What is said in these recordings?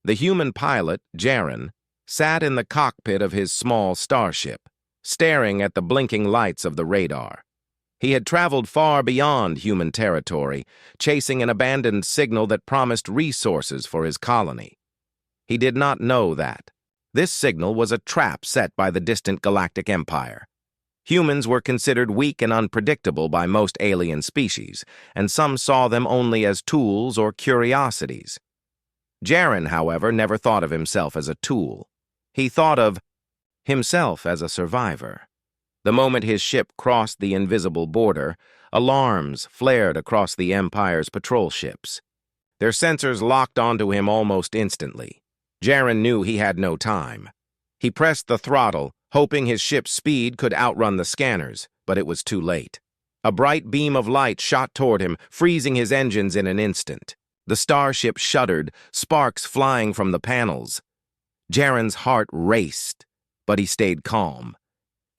The human pilot, Jaren, sat in the cockpit of his small starship, staring at the blinking lights of the radar. He had traveled far beyond human territory, chasing an abandoned signal that promised resources for his colony. He did not know that. This signal was a trap set by the distant galactic empire. Humans were considered weak and unpredictable by most alien species, and some saw them only as tools or curiosities. Jaren, however, never thought of himself as a tool. He thought of himself as a survivor. The moment his ship crossed the invisible border, alarms flared across the Empire's patrol ships. Their sensors locked onto him almost instantly. Jaren knew he had no time. He pressed the throttle, hoping his ship's speed could outrun the scanners, but it was too late. A bright beam of light shot toward him, freezing his engines in an instant. The starship shuddered, sparks flying from the panels. Jaren's heart raced, but he stayed calm.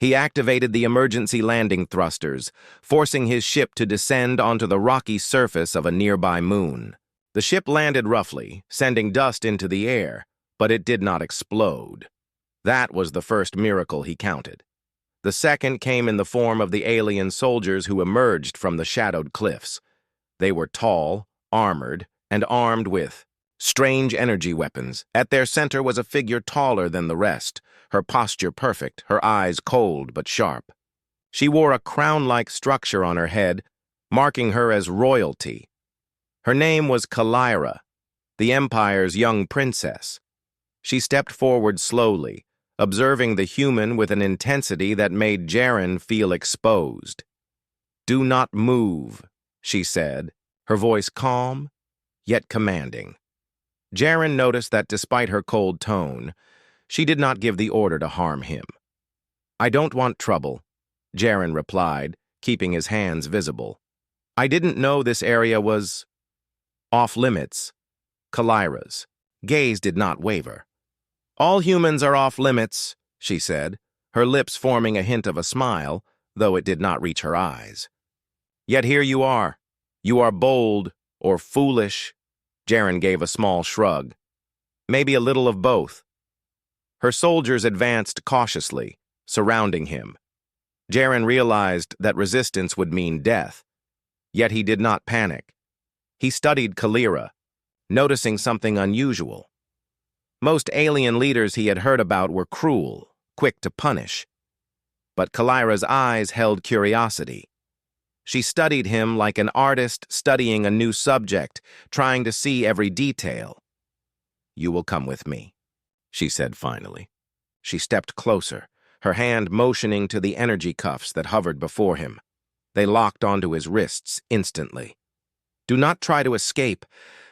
He activated the emergency landing thrusters, forcing his ship to descend onto the rocky surface of a nearby moon. The ship landed roughly, sending dust into the air, but it did not explode. That was the first miracle he counted. The second came in the form of the alien soldiers who emerged from the shadowed cliffs. They were tall, armored, and armed with strange energy weapons. At their center was a figure taller than the rest, her posture perfect, her eyes cold but sharp. She wore a crown-like structure on her head, marking her as royalty. Her name was Kalira, the Empire's young princess. She stepped forward slowly, observing the human with an intensity that made Jaren feel exposed. "Do not move," she said, her voice calm, yet commanding. Jaren noticed that despite her cold tone, she did not give the order to harm him. "I don't want trouble," Jaren replied, keeping his hands visible. "I didn't know this area was off-limits." Kalira's gaze did not waver. "All humans are off-limits," she said, her lips forming a hint of a smile, though it did not reach her eyes. "Yet here you are. You are bold or foolish." Jaren gave a small shrug. "Maybe a little of both." Her soldiers advanced cautiously, surrounding him. Jaren realized that resistance would mean death, yet he did not panic. He studied Kalira, noticing something unusual. Most alien leaders he had heard about were cruel, quick to punish. But Kalira's eyes held curiosity. She studied him like an artist studying a new subject, trying to see every detail. "You will come with me," she said finally. She stepped closer, her hand motioning to the energy cuffs that hovered before him. They locked onto his wrists instantly. "Do not try to escape.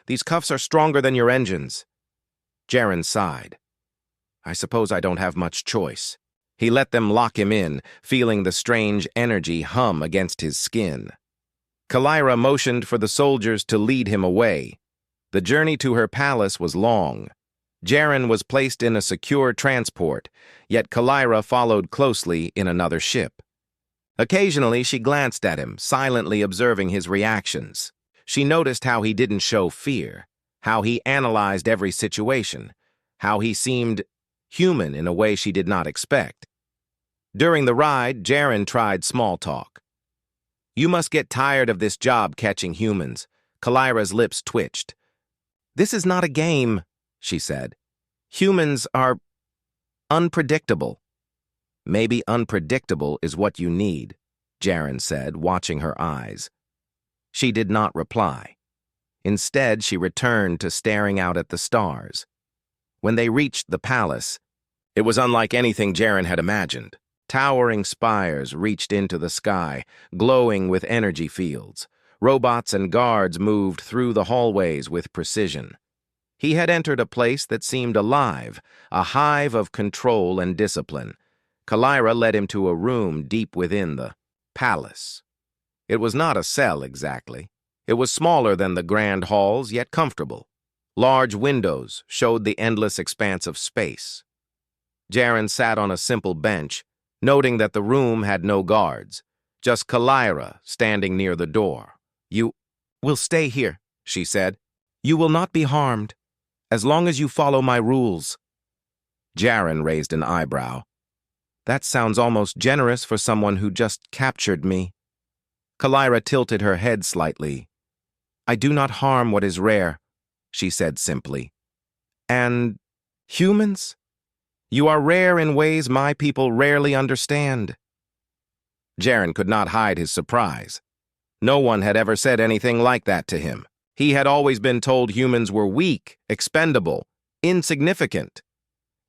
These cuffs are stronger than your engines." Jaren sighed. "I suppose I don't have much choice." He let them lock him in, feeling the strange energy hum against his skin. Kalira motioned for the soldiers to lead him away. The journey to her palace was long. Jaren was placed in a secure transport, yet Kalira followed closely in another ship. Occasionally, she glanced at him, silently observing his reactions. She noticed how he didn't show fear, how he analyzed every situation, how he seemed human in a way she did not expect. During the ride, Jaren tried small talk. "You must get tired of this job catching humans." Kalira's lips twitched. "This is not a game," she said. "Humans are unpredictable." "Maybe unpredictable is what you need," Jaren said, watching her eyes. She did not reply. Instead, she returned to staring out at the stars. When they reached the palace, it was unlike anything Jaren had imagined. Towering spires reached into the sky, glowing with energy fields. Robots and guards moved through the hallways with precision. He had entered a place that seemed alive, a hive of control and discipline. Kalira led him to a room deep within the palace. It was not a cell exactly. It was smaller than the grand halls, yet comfortable. Large windows showed the endless expanse of space. Jaren sat on a simple bench, noting that the room had no guards, just Kalira standing near the door. "You will stay here," she said. "You will not be harmed." As long as you follow my rules. Jaren raised an eyebrow. That sounds almost generous for someone who just captured me. Kalira tilted her head slightly. I do not harm what is rare, she said simply. And humans? You are rare in ways my people rarely understand. Jaren could not hide his surprise. No one had ever said anything like that to him. He had always been told humans were weak, expendable, insignificant.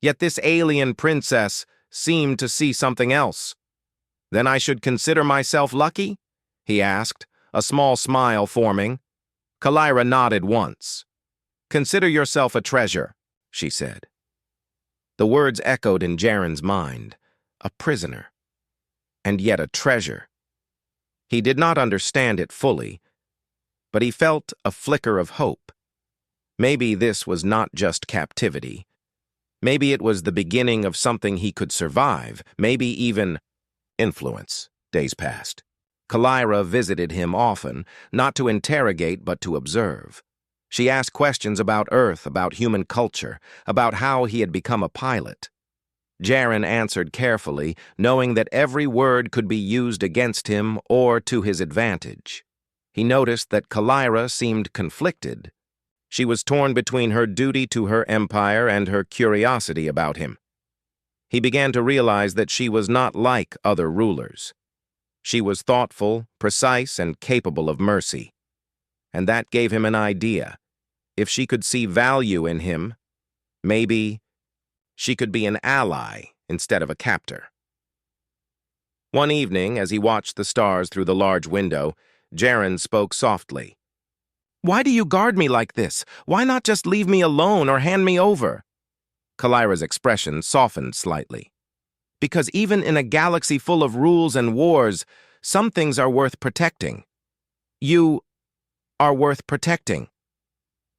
Yet this alien princess seemed to see something else. Then I should consider myself lucky? He asked, a small smile forming. Kalira nodded once. Consider yourself a treasure, she said. The words echoed in Jaren's mind. A prisoner. And yet a treasure. He did not understand it fully, but he felt a flicker of hope. Maybe this was not just captivity. Maybe it was the beginning of something he could survive, maybe even influence. Days passed. Kalira visited him often, not to interrogate but to observe. She asked questions about Earth, about human culture, about how he had become a pilot. Jaren answered carefully, knowing that every word could be used against him or to his advantage. He noticed that Kalira seemed conflicted. She was torn between her duty to her empire and her curiosity about him. He began to realize that she was not like other rulers. She was thoughtful, precise, and capable of mercy. And that gave him an idea. If she could see value in him, maybe she could be an ally instead of a captor. One evening, as he watched the stars through the large window, Jaren spoke softly. Why do you guard me like this? Why not just leave me alone or hand me over? Kalira's expression softened slightly. Because even in a galaxy full of rules and wars, some things are worth protecting. You are worth protecting.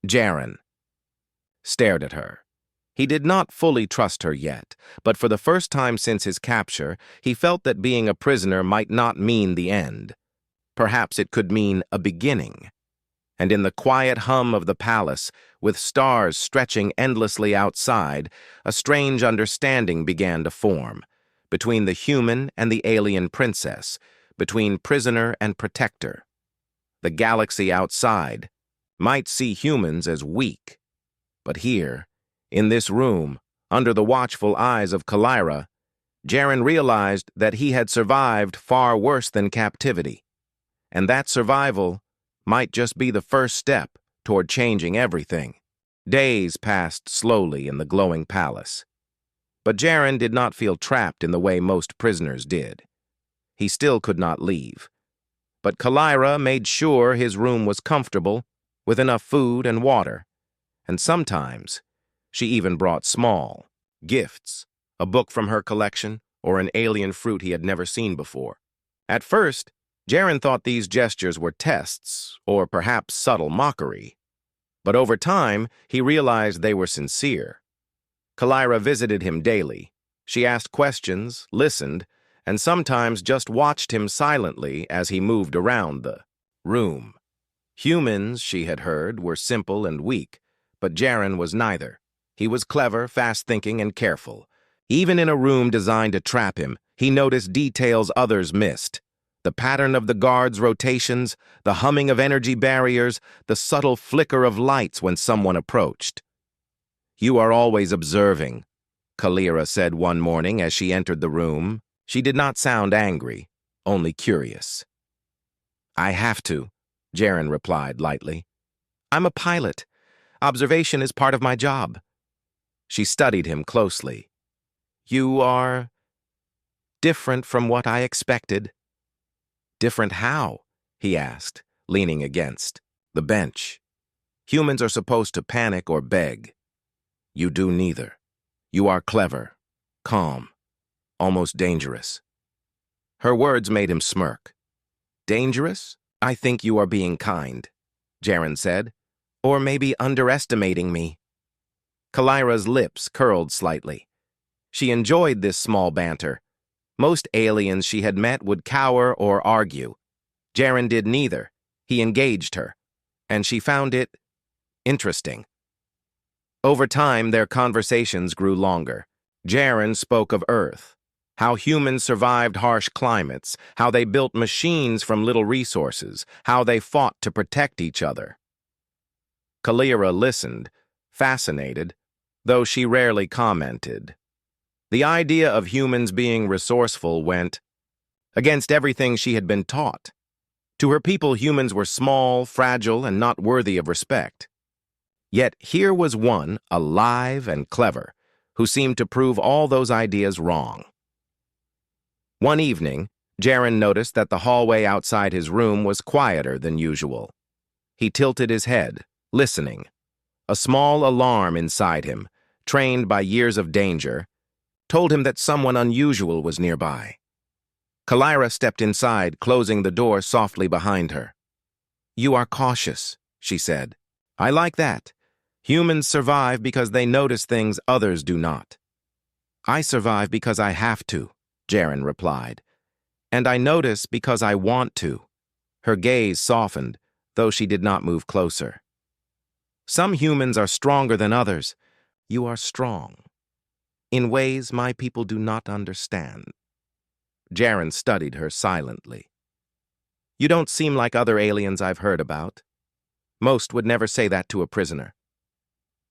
Jaren stared at her. He did not fully trust her yet, but for the first time since his capture, he felt that being a prisoner might not mean the end. Perhaps it could mean a beginning. And in the quiet hum of the palace, with stars stretching endlessly outside, a strange understanding began to form, between the human and the alien princess, between prisoner and protector. The galaxy outside might see humans as weak, but here, in this room, under the watchful eyes of Kalira, Jaren realized that he had survived far worse than captivity, and that survival might just be the first step toward changing everything. Days passed slowly in the glowing palace. But Jaren did not feel trapped in the way most prisoners did. He still could not leave. But Kalira made sure his room was comfortable, with enough food and water. And sometimes, she even brought small gifts, a book from her collection, or an alien fruit he had never seen before. At first, Jaren thought these gestures were tests, or perhaps subtle mockery. But over time, he realized they were sincere. Kalira visited him daily. She asked questions, listened, and sometimes just watched him silently as he moved around the room. Humans, she had heard, were simple and weak, but Jaren was neither. He was clever, fast-thinking, and careful. Even in a room designed to trap him, he noticed details others missed. The pattern of the guards' rotations, the humming of energy barriers, the subtle flicker of lights when someone approached. You are always observing, Kalira said one morning as she entered the room. She did not sound angry, only curious. I have to, Jaren replied lightly. I'm a pilot. Observation is part of my job. She studied him closely. You are different from what I expected. Different how? He asked, leaning against the bench. Humans are supposed to panic or beg. You do neither. You are clever, calm, almost dangerous. Her words made him smirk. Dangerous? I think you are being kind, Jaren said. Or maybe underestimating me. Kalira's lips curled slightly. She enjoyed this small banter. Most aliens she had met would cower or argue. Jaren did neither. He engaged her, and she found it interesting. Over time, their conversations grew longer. Jaren spoke of Earth, how humans survived harsh climates, how they built machines from little resources, how they fought to protect each other. Kalira listened, fascinated, though she rarely commented. The idea of humans being resourceful went against everything she had been taught. To her people, humans were small, fragile, and not worthy of respect. Yet here was one, alive and clever, who seemed to prove all those ideas wrong. One evening, Jaren noticed that the hallway outside his room was quieter than usual. He tilted his head, listening. A small alarm inside him, trained by years of danger, told him that someone unusual was nearby. Kalira stepped inside, closing the door softly behind her. "You are cautious," she said. "I like that. Humans survive because they notice things others do not." "I survive because I have to," Jaren replied. "And I notice because I want to." Her gaze softened, though she did not move closer. "Some humans are stronger than others. You are strong. In ways my people do not understand." Jaren studied her silently. "You don't seem like other aliens I've heard about. Most would never say that to a prisoner."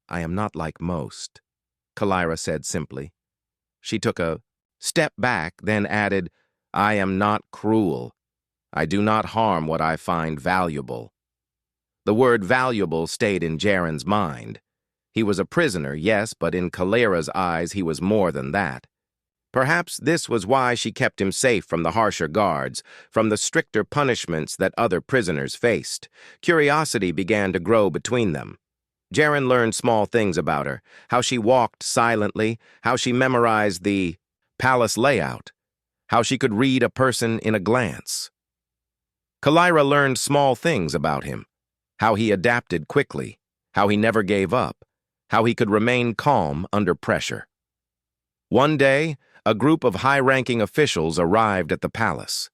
"I am not like most," Kalira said simply. She took a step back, then added, "I am not cruel. I do not harm what I find valuable." The word valuable stayed in Jaren's mind. He was a prisoner, yes, but in Kalira's eyes he was more than that. Perhaps this was why she kept him safe from the harsher guards, from the stricter punishments that other prisoners faced. Curiosity began to grow between them. Jaren learned small things about her, how she walked silently, how she memorized the palace layout, how she could read a person in a glance. Kalira learned small things about him, how he adapted quickly, how he never gave up, how he could remain calm under pressure. One day, a group of high-ranking officials arrived at the palace.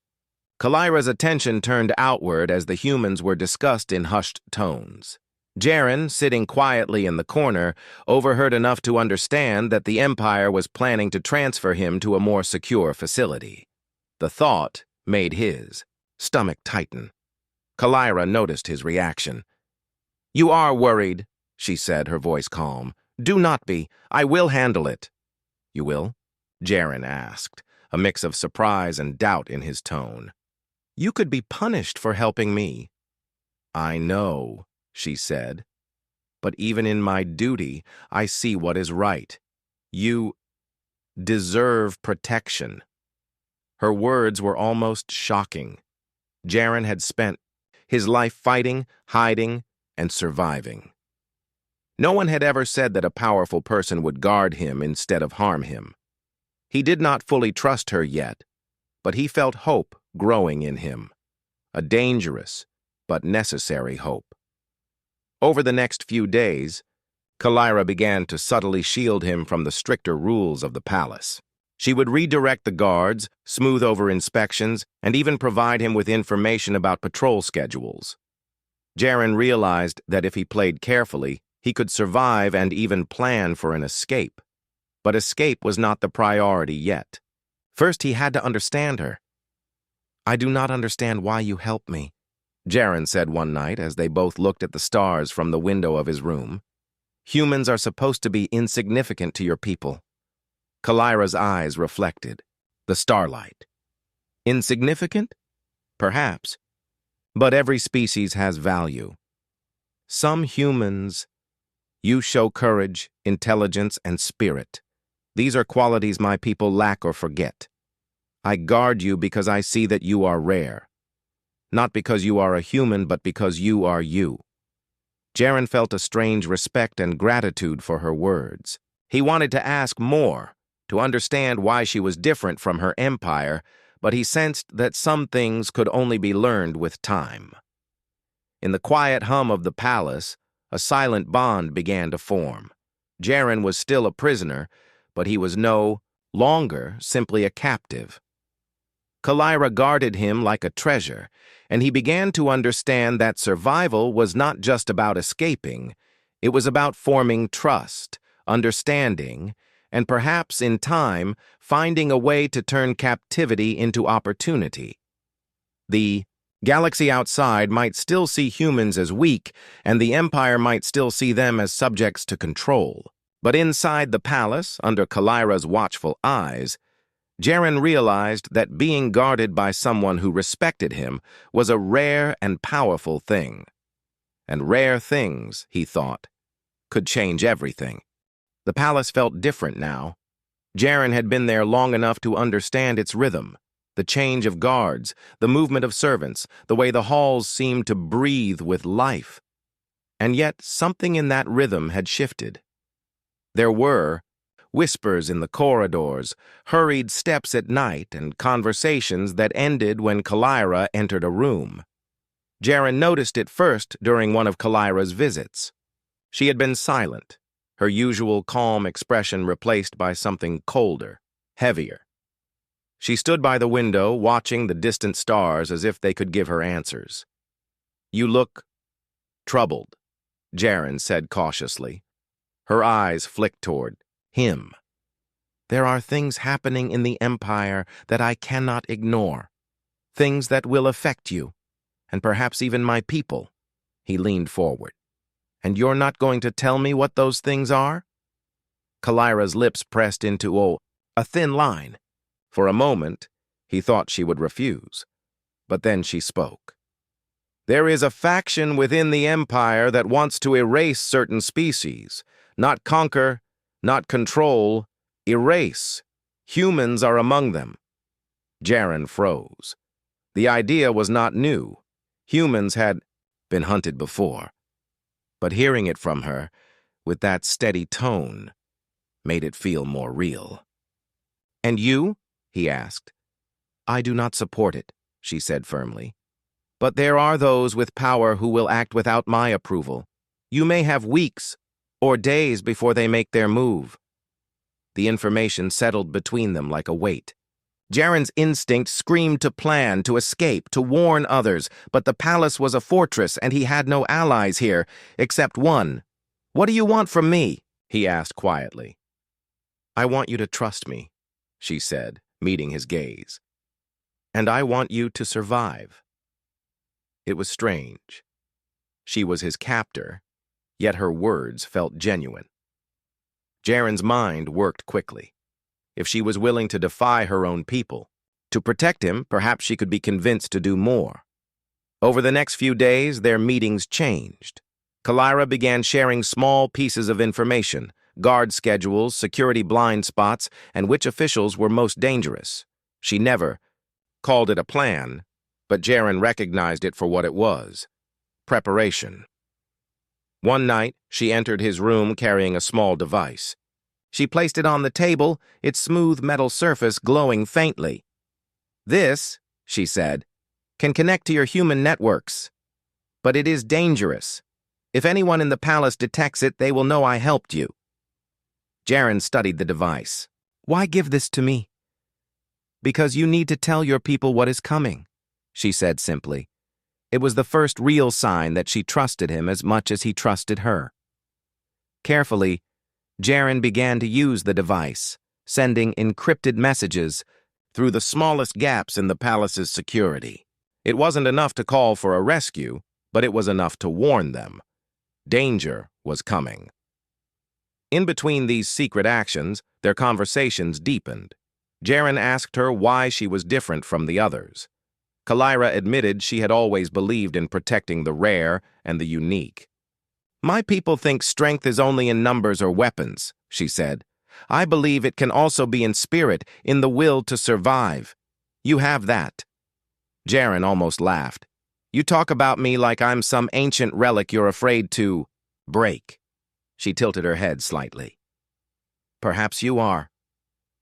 Kalira's attention turned outward as the humans were discussed in hushed tones. Jaren, sitting quietly in the corner, overheard enough to understand that the Empire was planning to transfer him to a more secure facility. The thought made his stomach tighten. Kalira noticed his reaction. "You are worried," she said, her voice calm. "Do not be. I will handle it." "You will?" Jaren asked, a mix of surprise and doubt in his tone. "You could be punished for helping me." "I know," she said. "But even in my duty, I see what is right. You deserve protection." Her words were almost shocking. Jaren had spent his life fighting, hiding, and surviving. No one had ever said that a powerful person would guard him instead of harm him. He did not fully trust her yet, but he felt hope growing in him. A dangerous, but necessary hope. Over the next few days, Kalira began to subtly shield him from the stricter rules of the palace. She would redirect the guards, smooth over inspections, and even provide him with information about patrol schedules. Jaren realized that if he played carefully, he could survive and even plan for an escape. But escape was not the priority yet. First, he had to understand her. "I do not understand why you help me," Jaren said one night as they both looked at the stars from the window of his room. "Humans are supposed to be insignificant to your people." Kalira's eyes reflected the starlight. Insignificant? Perhaps. But every species has value. Some humans, you show courage, intelligence, and spirit. These are qualities my people lack or forget. I guard you because I see that you are rare. Not because you are a human, but because you are you. Jaren felt a strange respect and gratitude for her words. He wanted to ask more, to understand why she was different from her empire, but he sensed that some things could only be learned with time. In the quiet hum of the palace, a silent bond began to form. Jaren was still a prisoner, but he was no longer simply a captive. Kalira guarded him like a treasure, and he began to understand that survival was not just about escaping, It was about forming trust, understanding, and perhaps in time finding a way to turn captivity into opportunity. The galaxy outside might still see humans as weak, and the Empire might still see them as subjects to control. But inside the palace, under Kalira's watchful eyes, Jaren realized that being guarded by someone who respected him was a rare and powerful thing. And rare things, he thought, could change everything. The palace felt different now. Jaren had been there long enough to understand its rhythm, the change of guards, the movement of servants, the way the halls seemed to breathe with life. And yet something in that rhythm had shifted. There were whispers in the corridors, hurried steps at night, and conversations that ended when Kalira entered a room. Jaren noticed it first during one of Kalira's visits. She had been silent, her usual calm expression replaced by something colder, heavier. She stood by the window, watching the distant stars as if they could give her answers. "You look troubled," Jaren said cautiously. Her eyes flicked toward him. "There are things happening in the Empire that I cannot ignore. Things that will affect you, and perhaps even my people." He leaned forward. "And you're not going to tell me what those things are?" Kalira's lips pressed into a thin line. For a moment, he thought she would refuse. But then she spoke. "There is a faction within the Empire that wants to erase certain species. Not conquer, not control, erase. Humans are among them." Jaren froze. The idea was not new. Humans had been hunted before. But hearing it from her, with that steady tone, made it feel more real. "And you?" he asked. "I do not support it," she said firmly. "But there are those with power who will act without my approval. You may have weeks or days before they make their move." The information settled between them like a weight. Jaren's instinct screamed to plan, to escape, to warn others, but the palace was a fortress and he had no allies here, except one. "What do you want from me?" he asked quietly. "I want you to trust me," she said, meeting his gaze. "And I want you to survive." It was strange. She was his captor, yet her words felt genuine. Jaren's mind worked quickly. If she was willing to defy her own people, to protect him, perhaps she could be convinced to do more. Over the next few days, their meetings changed. Kalira began sharing small pieces of information, guard schedules, security blind spots, and which officials were most dangerous. She never called it a plan, but Jaren recognized it for what it was: preparation. One night, she entered his room carrying a small device. She placed it on the table, its smooth metal surface glowing faintly. "This," she said, "can connect to your human networks. But it is dangerous. If anyone in the palace detects it, they will know I helped you." Jaren studied the device. "Why give this to me?" "Because you need to tell your people what is coming," she said simply. It was the first real sign that she trusted him as much as he trusted her. Carefully, Jaren began to use the device, sending encrypted messages through the smallest gaps in the palace's security. It wasn't enough to call for a rescue, but it was enough to warn them. Danger was coming. In between these secret actions, their conversations deepened. Jaren asked her why she was different from the others. Kalira admitted she had always believed in protecting the rare and the unique. "My people think strength is only in numbers or weapons," she said. "I believe it can also be in spirit, in the will to survive. You have that." Jaren almost laughed. "You talk about me like I'm some ancient relic you're afraid to break." She tilted her head slightly. "Perhaps you are."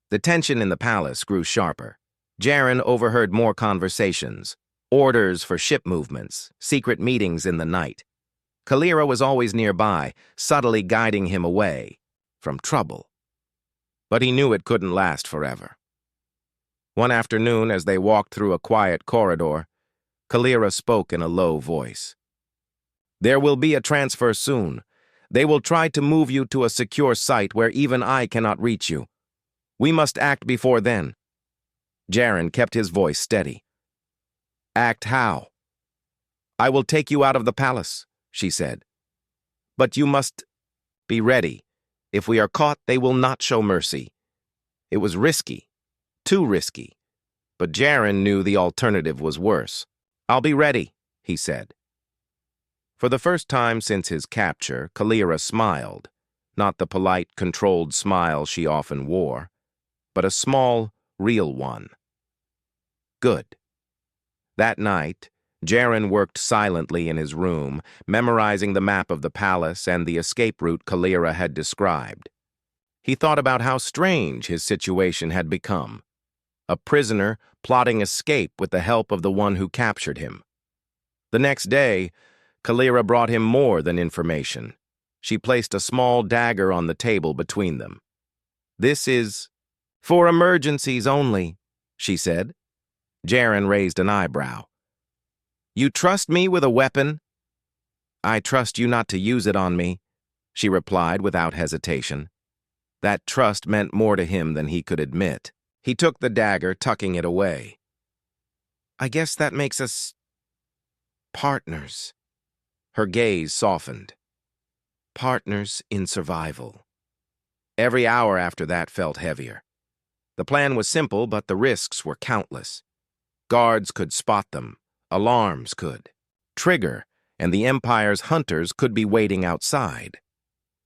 The tension in the palace grew sharper. Jaren overheard more conversations, orders for ship movements, secret meetings in the night. Kalira was always nearby, subtly guiding him away from trouble. But he knew it couldn't last forever. One afternoon, as they walked through a quiet corridor, Kalira spoke in a low voice. "There will be a transfer soon. They will try to move you to a secure site where even I cannot reach you. We must act before then." Jaren kept his voice steady. "Act how?" "I will take you out of the palace," she said. "But you must be ready. If we are caught, they will not show mercy." It was risky, too risky, but Jaren knew the alternative was worse. "I'll be ready," he said. For the first time since his capture, Kalira smiled, not the polite, controlled smile she often wore, but a small, real one. Good. That night, Jaren worked silently in his room, memorizing the map of the palace and the escape route Kalira had described. He thought about how strange his situation had become. A prisoner plotting escape with the help of the one who captured him. The next day, Kalira brought him more than information. She placed a small dagger on the table between them. "This is for emergencies only," she said. Jaren raised an eyebrow. "You trust me with a weapon?" "I trust you not to use it on me," she replied without hesitation. That trust meant more to him than he could admit. He took the dagger, tucking it away. "I guess that makes us partners." Her gaze softened. Partners in survival. Every hour after that felt heavier. The plan was simple, but the risks were countless. Guards could spot them, alarms could trigger, and the Empire's hunters could be waiting outside.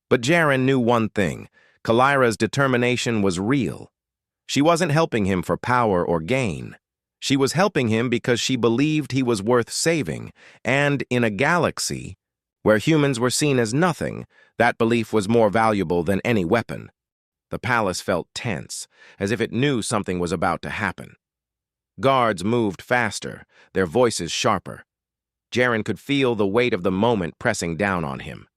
But Jaren knew one thing: Kalira's determination was real. She wasn't helping him for power or gain. She was helping him because she believed he was worth saving, and in a galaxy where humans were seen as nothing, that belief was more valuable than any weapon. The palace felt tense, as if it knew something was about to happen. Guards moved faster, their voices sharper. Jaren could feel the weight of the moment pressing down on him.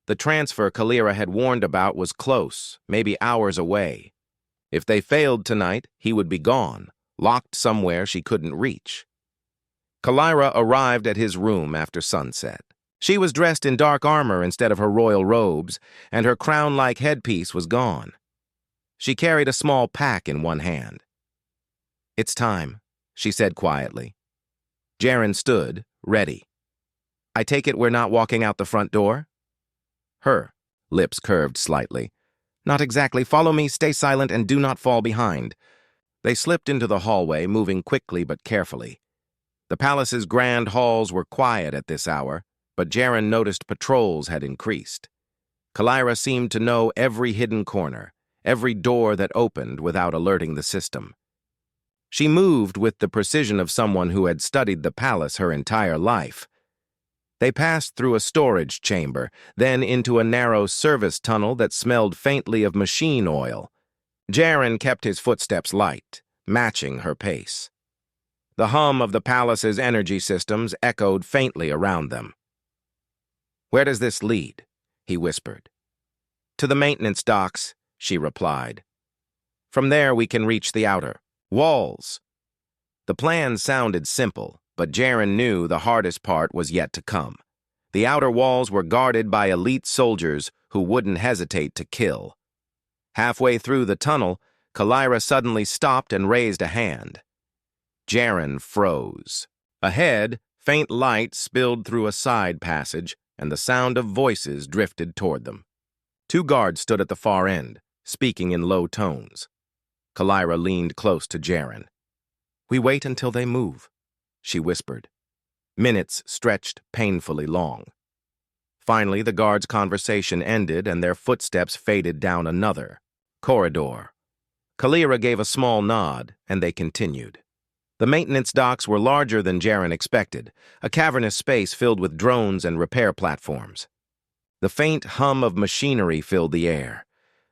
The transfer Kalira had warned about was close, maybe hours away. If they failed tonight, he would be gone, locked somewhere she couldn't reach. Kalira arrived at his room after sunset. She was dressed in dark armor instead of her royal robes, and her crown-like headpiece was gone. She carried a small pack in one hand. "It's time," she said quietly. Jaren stood, ready. "I take it we're not walking out the front door?" Her lips curved slightly. "Not exactly. Follow me, stay silent, and do not fall behind." They slipped into the hallway, moving quickly but carefully. The palace's grand halls were quiet at this hour, but Jaren noticed patrols had increased. Kalira seemed to know every hidden corner, every door that opened without alerting the system. She moved with the precision of someone who had studied the palace her entire life. They passed through a storage chamber, then into a narrow service tunnel that smelled faintly of machine oil. Jaren kept his footsteps light, matching her pace. The hum of the palace's energy systems echoed faintly around them. "Where does this lead?" he whispered. "To the maintenance docks," she replied. "From there we can reach the outer walls." The plan sounded simple, but Jaren knew the hardest part was yet to come. The outer walls were guarded by elite soldiers who wouldn't hesitate to kill. Halfway through the tunnel, Kalira suddenly stopped and raised a hand. Jaren froze. Ahead, faint light spilled through a side passage, and the sound of voices drifted toward them. Two guards stood at the far end, speaking in low tones. Kalira leaned close to Jaren. "We wait until they move," she whispered. Minutes stretched painfully long. Finally, the guards' conversation ended and their footsteps faded down another corridor. Kalira gave a small nod, and they continued. The maintenance docks were larger than Jaren expected, a cavernous space filled with drones and repair platforms. The faint hum of machinery filled the air.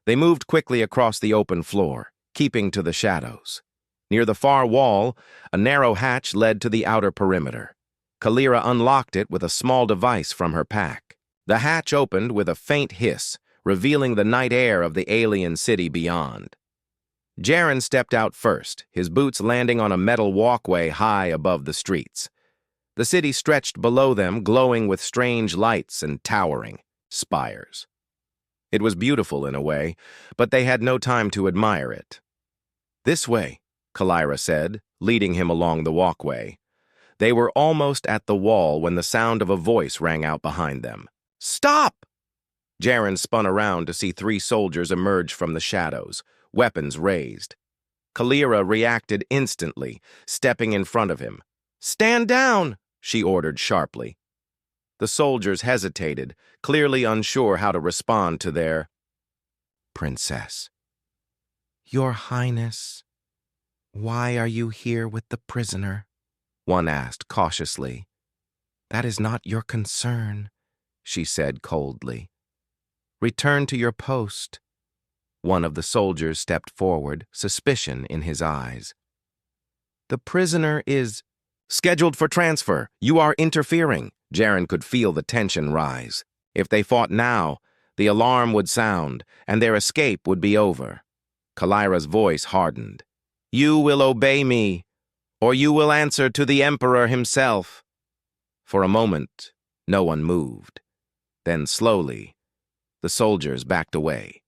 They moved quickly across the open floor, keeping to the shadows. Near the far wall, a narrow hatch led to the outer perimeter. Kalira unlocked it with a small device from her pack. The hatch opened with a faint hiss, revealing the night air of the alien city beyond. Jaren stepped out first, his boots landing on a metal walkway high above the streets. The city stretched below them, glowing with strange lights and towering. spires. It was beautiful in a way, but they had no time to admire it. "This way," Kalira said, leading him along the walkway. They were almost at the wall when the sound of a voice rang out behind them. "Stop!" Jaren spun around to see 3 soldiers emerge from the shadows, weapons raised. Kalira reacted instantly, stepping in front of him. "Stand down!" she ordered sharply. The soldiers hesitated, clearly unsure how to respond to their princess. "Your Highness, why are you here with the prisoner?" one asked cautiously. "That is not your concern," she said coldly. "Return to your post." One of the soldiers stepped forward, suspicion in his eyes. "The prisoner is scheduled for transfer. You are interfering." Jaren could feel the tension rise. If they fought now, the alarm would sound, and their escape would be over. Kalira's voice hardened. "You will obey me, or you will answer to the Emperor himself." For a moment, no one moved. Then slowly, the soldiers backed away.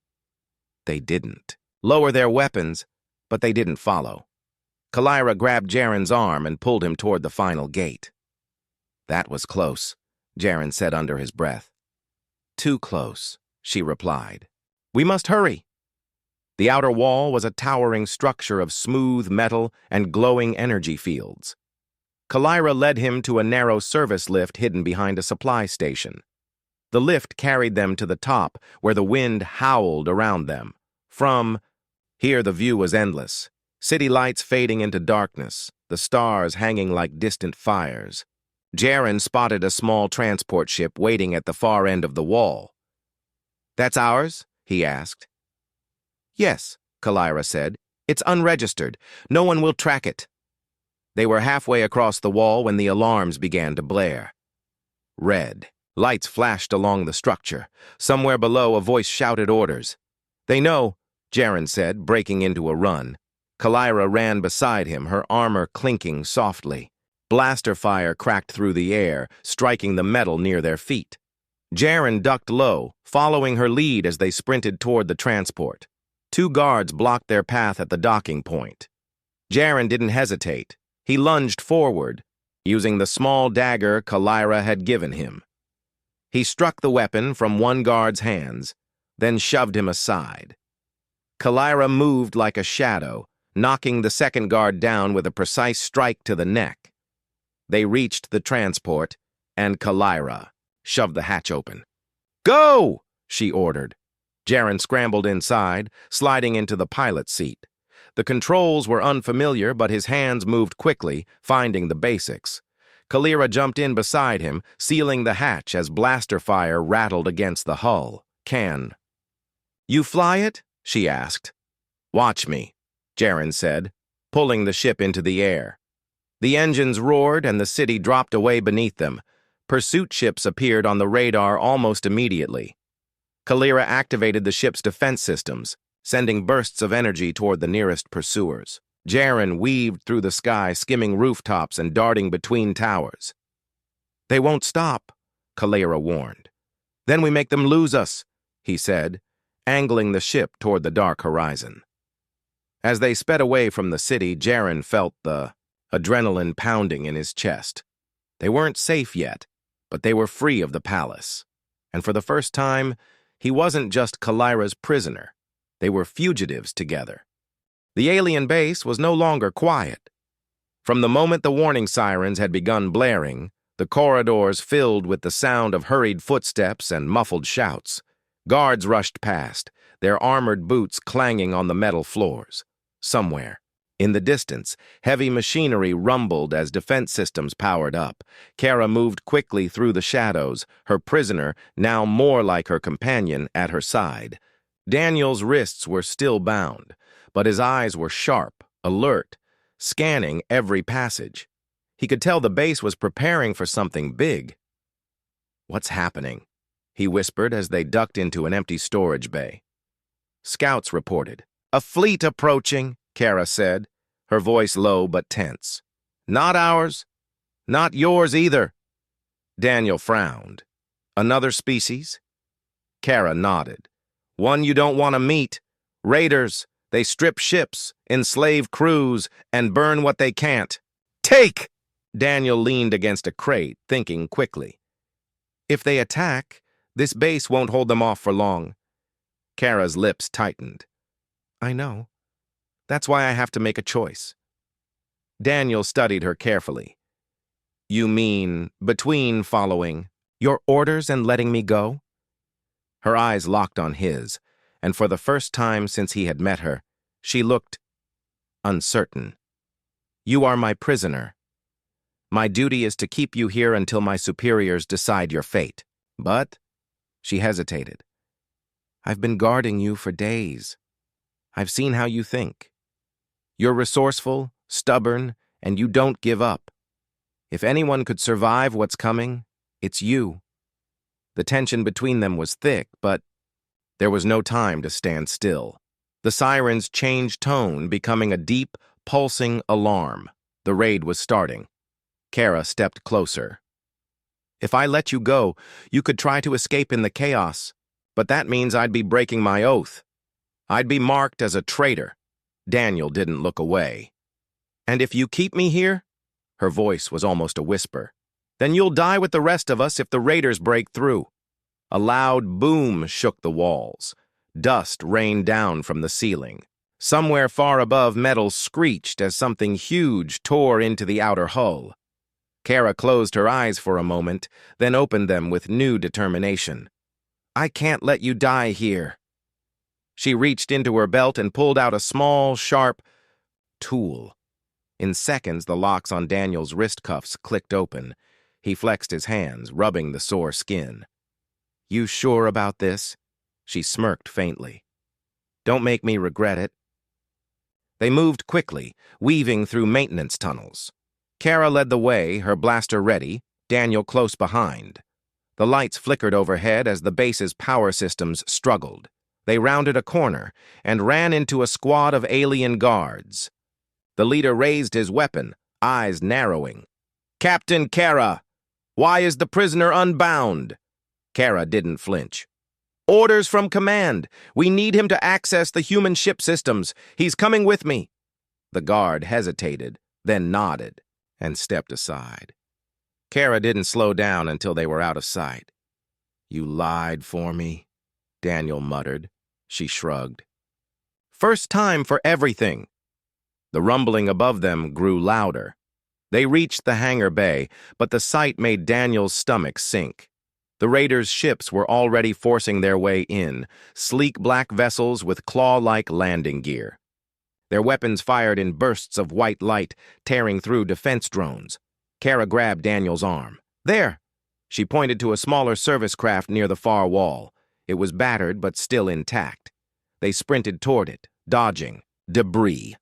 They didn't lower their weapons, but they didn't follow. Kalira grabbed Jaren's arm and pulled him toward the final gate. "That was close," Jaren said under his breath. "Too close," she replied. "We must hurry." The outer wall was a towering structure of smooth metal and glowing energy fields. Kalira led him to a narrow service lift hidden behind a supply station. The lift carried them to the top, where the wind howled around them. Here the view was endless, city lights fading into darkness, the stars hanging like distant fires. Jaren spotted a small transport ship waiting at the far end of the wall. "That's ours?" he asked. "Yes," Kalira said. "It's unregistered. No one will track it." They were halfway across the wall when the alarms began to blare. Red. Lights flashed along the structure. Somewhere below, a voice shouted orders. "They know," Jaren said, breaking into a run. Kalira ran beside him, her armor clinking softly. Blaster fire cracked through the air, striking the metal near their feet. Jaren ducked low, following her lead as they sprinted toward the transport. 2 guards blocked their path at the docking point. Jaren didn't hesitate. He lunged forward, using the small dagger Kalira had given him. He struck the weapon from one guard's hands, then shoved him aside. Kalira moved like a shadow, knocking the second guard down with a precise strike to the neck. They reached the transport, and Kalira shoved the hatch open. "Go!" she ordered. Jaren scrambled inside, sliding into the pilot's seat. The controls were unfamiliar, but his hands moved quickly, finding the basics. Kalira jumped in beside him, sealing the hatch as blaster fire rattled against the hull. "You fly it?" she asked. "Watch me," Jaren said, pulling the ship into the air. The engines roared and the city dropped away beneath them. Pursuit ships appeared on the radar almost immediately. Kalira activated the ship's defense systems, sending bursts of energy toward the nearest pursuers. Jaren weaved through the sky, skimming rooftops and darting between towers. "They won't stop," Kalira warned. "Then we make them lose us," he said, angling the ship toward the dark horizon. As they sped away from the city, Jaren felt the adrenaline pounding in his chest. They weren't safe yet, but they were free of the palace. And for the first time, he wasn't just Kalira's prisoner. They were fugitives together. The alien base was no longer quiet. From the moment the warning sirens had begun blaring, the corridors filled with the sound of hurried footsteps and muffled shouts. Guards rushed past, their armored boots clanging on the metal floors. Somewhere, in the distance, heavy machinery rumbled as defense systems powered up. Kara moved quickly through the shadows, her prisoner, now more like her companion, at her side. Daniel's wrists were still bound, but his eyes were sharp, alert, scanning every passage. He could tell the base was preparing for something big. "What's happening?" he whispered as they ducked into an empty storage bay. Scouts reported. "A fleet approaching," Kara said, her voice low but tense. "Not ours. Not yours either." Daniel frowned. "Another species?" Kara nodded. One you don't want to meet. Raiders. They strip ships, enslave crews, and burn what they can't. Take! Daniel leaned against a crate, thinking quickly. If they attack, this base won't hold them off for long. Kara's lips tightened. I know. That's why I have to make a choice. Daniel studied her carefully. You mean between following your orders and letting me go? Her eyes locked on his, and for the first time since he had met her, she looked uncertain. You are my prisoner. My duty is to keep you here until my superiors decide your fate. But, she hesitated, I've been guarding you for days. I've seen how you think. You're resourceful, stubborn, and you don't give up. If anyone could survive what's coming, it's you. The tension between them was thick, but there was no time to stand still. The sirens changed tone, becoming a deep, pulsing alarm. The raid was starting. Kara stepped closer. If I let you go, you could try to escape in the chaos, but that means I'd be breaking my oath. I'd be marked as a traitor. Daniel didn't look away. And if you keep me here, her voice was almost a whisper, then you'll die with the rest of us if the raiders break through. A loud boom shook the walls. Dust rained down from the ceiling. Somewhere far above, metal screeched as something huge tore into the outer hull. Kara closed her eyes for a moment, then opened them with new determination. I can't let you die here. She reached into her belt and pulled out a small, sharp tool. In seconds, the locks on Daniel's wrist cuffs clicked open. He flexed his hands, rubbing the sore skin. You sure about this? She smirked faintly. Don't make me regret it. They moved quickly, weaving through maintenance tunnels. Kara led the way, her blaster ready, Daniel close behind. The lights flickered overhead as the base's power systems struggled. They rounded a corner and ran into a squad of alien guards. The leader raised his weapon, eyes narrowing. Captain Kara, why is the prisoner unbound? Kara didn't flinch. Orders from command. We need him to access the human ship systems. He's coming with me. The guard hesitated, then nodded, and stepped aside. Kara didn't slow down until they were out of sight. You lied for me, Daniel muttered. She shrugged. First time for everything. The rumbling above them grew louder. They reached the hangar bay, but the sight made Daniel's stomach sink. The raiders' ships were already forcing their way in, sleek black vessels with claw-like landing gear. Their weapons fired in bursts of white light, tearing through defense drones. Kara grabbed Daniel's arm. There! She pointed to a smaller service craft near the far wall. It was battered but still intact. They sprinted toward it, dodging. Debris.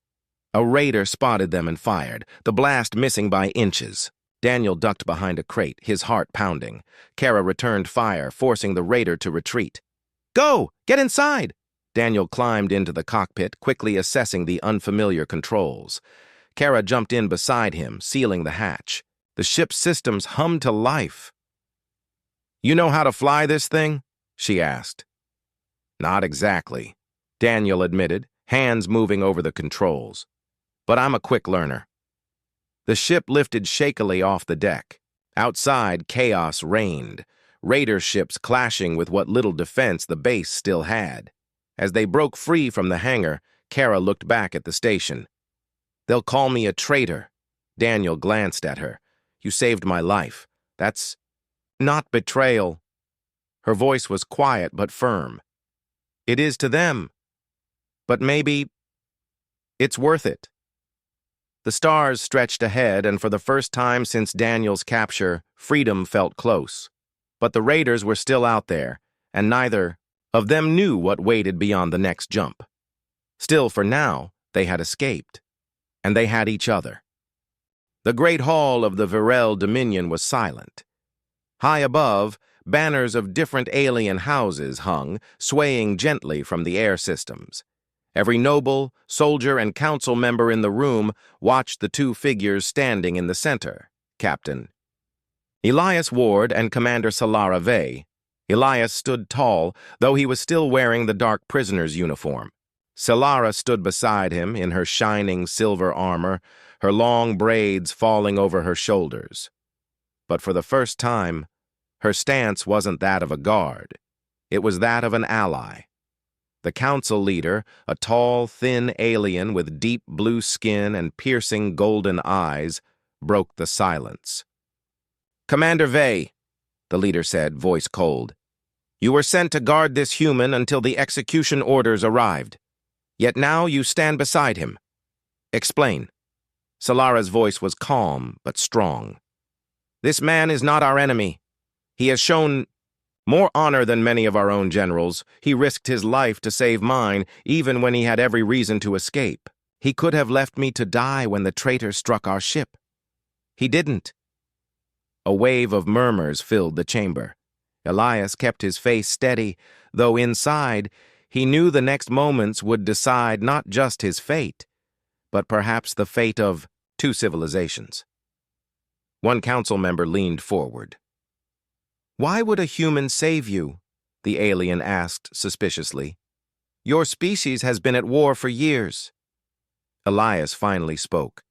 A raider spotted them and fired, the blast missing by inches. Daniel ducked behind a crate, his heart pounding. Kara returned fire, forcing the raider to retreat. Go! Get inside! Daniel climbed into the cockpit, quickly assessing the unfamiliar controls. Kara jumped in beside him, sealing the hatch. The ship's systems hummed to life. You know how to fly this thing? She asked. Not exactly, Daniel admitted, hands moving over the controls. But I'm a quick learner. The ship lifted shakily off the deck. Outside, chaos reigned, raider ships clashing with what little defense the base still had. As they broke free from the hangar, Kara looked back at the station. They'll call me a traitor. Daniel glanced at her. You saved my life. That's not betrayal. Her voice was quiet but firm. It is to them. But maybe it's worth it. The stars stretched ahead, and for the first time since Daniel's capture, freedom felt close. But the raiders were still out there, and neither of them knew what waited beyond the next jump. Still, for now, they had escaped, and they had each other. The great hall of the Virel Dominion was silent. High above, banners of different alien houses hung, swaying gently from the air systems. Every noble, soldier, and council member in the room watched the two figures standing in the center, Captain Elias Ward and Commander Salara Vey, Elias stood tall, though he was still wearing the dark prisoner's uniform. Solara stood beside him in her shining silver armor, her long braids falling over her shoulders. But for the first time, her stance wasn't that of a guard. It was that of an ally. The council leader, a tall, thin alien with deep blue skin and piercing golden eyes, broke the silence. "Commander Vey," the leader said, voice cold, "you were sent to guard this human until the execution orders arrived. Yet now you stand beside him. Explain." Solara's voice was calm but strong. "This man is not our enemy. He has shown more honor than many of our own generals. He risked his life to save mine, even when he had every reason to escape. He could have left me to die when the traitor struck our ship. He didn't." A wave of murmurs filled the chamber. Elias kept his face steady, though inside, he knew the next moments would decide not just his fate, but perhaps the fate of 2 civilizations. One council member leaned forward. "Why would a human save you?" the alien asked suspiciously. "Your species has been at war for years." Elias finally spoke.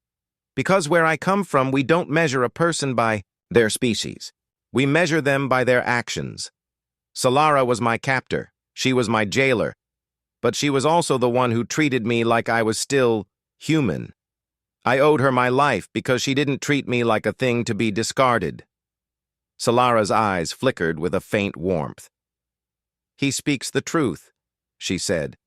"Because where I come from, we don't measure a person by their species. We measure them by their actions. Solara was my captor. She was my jailer. But she was also the one who treated me like I was still human. I owed her my life because she didn't treat me like a thing to be discarded." Solara's eyes flickered with a faint warmth. "He speaks the truth," she said.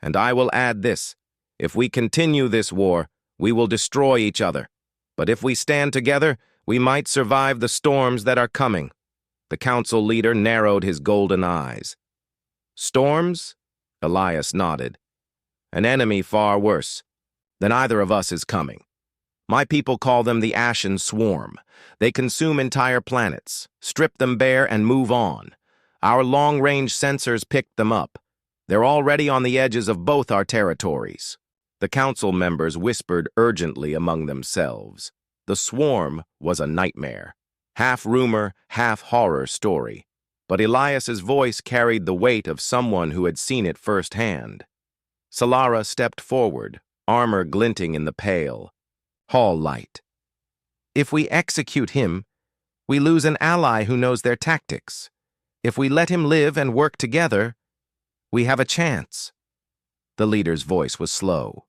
"And I will add this. If we continue this war, we will destroy each other. But if we stand together, we might survive the storms that are coming." The council leader narrowed his golden eyes. "Storms?" Elias nodded. "An enemy far worse than either of us is coming. My people call them the Ashen Swarm. They consume entire planets, strip them bare, and move on. Our long-range sensors picked them up. They're already on the edges of both our territories." The council members whispered urgently among themselves. The swarm was a nightmare. Half rumor, half horror story. But Elias's voice carried the weight of someone who had seen it firsthand. Solara stepped forward, armor glinting in the pale hall light. "If we execute him, we lose an ally who knows their tactics. If we let him live and work together, we have a chance." The leader's voice was slow.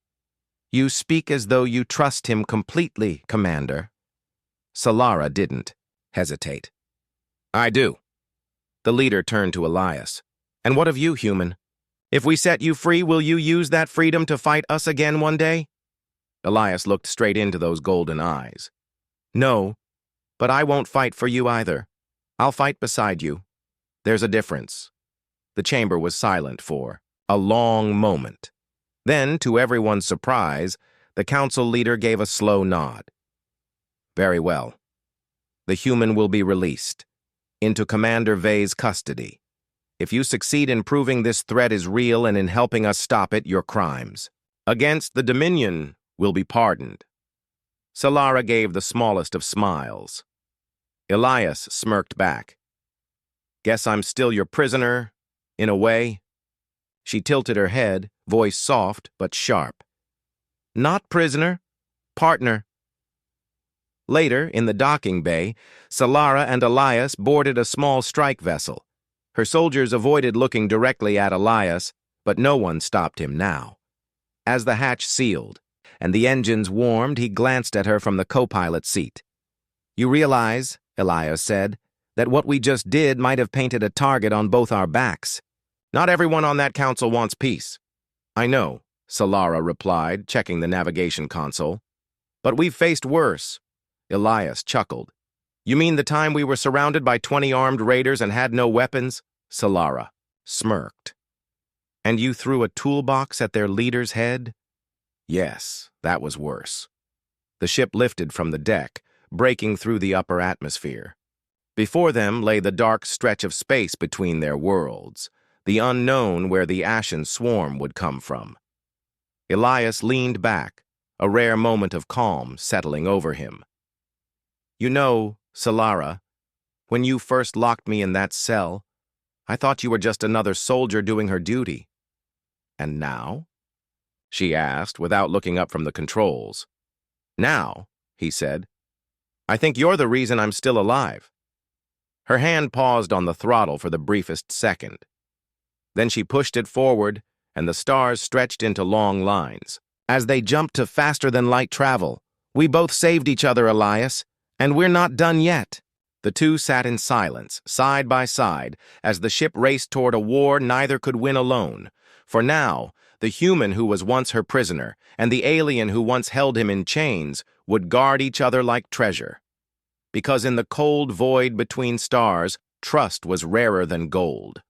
"You speak as though you trust him completely, Commander." Solara didn't hesitate. "I do." The leader turned to Elias. "And what of you, human? If we set you free, will you use that freedom to fight us again one day?" Elias looked straight into those golden eyes. "No, but I won't fight for you either. I'll fight beside you. There's a difference." The chamber was silent for a long moment. Then, to everyone's surprise, the council leader gave a slow nod. "Very well. The human will be released into Commander Vey's custody. If you succeed in proving this threat is real and in helping us stop it, your crimes against the Dominion will be pardoned." Solara gave the smallest of smiles. Elias smirked back. "Guess I'm still your prisoner, in a way." She tilted her head, voice soft but sharp. "Not prisoner, partner." Later, in the docking bay, Solara and Elias boarded a small strike vessel. Her soldiers avoided looking directly at Elias, but no one stopped him now. As the hatch sealed and the engines warmed, he glanced at her from the co-pilot seat. "You realize," Elias said, "that what we just did might have painted a target on both our backs. Not everyone on that council wants peace." "I know," Solara replied, checking the navigation console. "But we've faced worse." Elias chuckled. "You mean the time we were surrounded by 20 armed raiders and had no weapons?" Solara smirked. "And you threw a toolbox at their leader's head?" "Yes, that was worse." The ship lifted from the deck, breaking through the upper atmosphere. Before them lay the dark stretch of space between their worlds, the unknown where the Ashen Swarm would come from. Elias leaned back, a rare moment of calm settling over him. "You know, Solara, when you first locked me in that cell, I thought you were just another soldier doing her duty. And now? She asked, without looking up from the controls. Now, he said, I think you're the reason I'm still alive. Her hand paused on the throttle for the briefest second. Then she pushed it forward, and the stars stretched into long lines. As they jumped to faster-than-light travel, we both saved each other, Elias, and we're not done yet. The two sat in silence, side by side, as the ship raced toward a war neither could win alone. For now, the human who was once her prisoner and the alien who once held him in chains would guard each other like treasure. Because in the cold void between stars, trust was rarer than gold.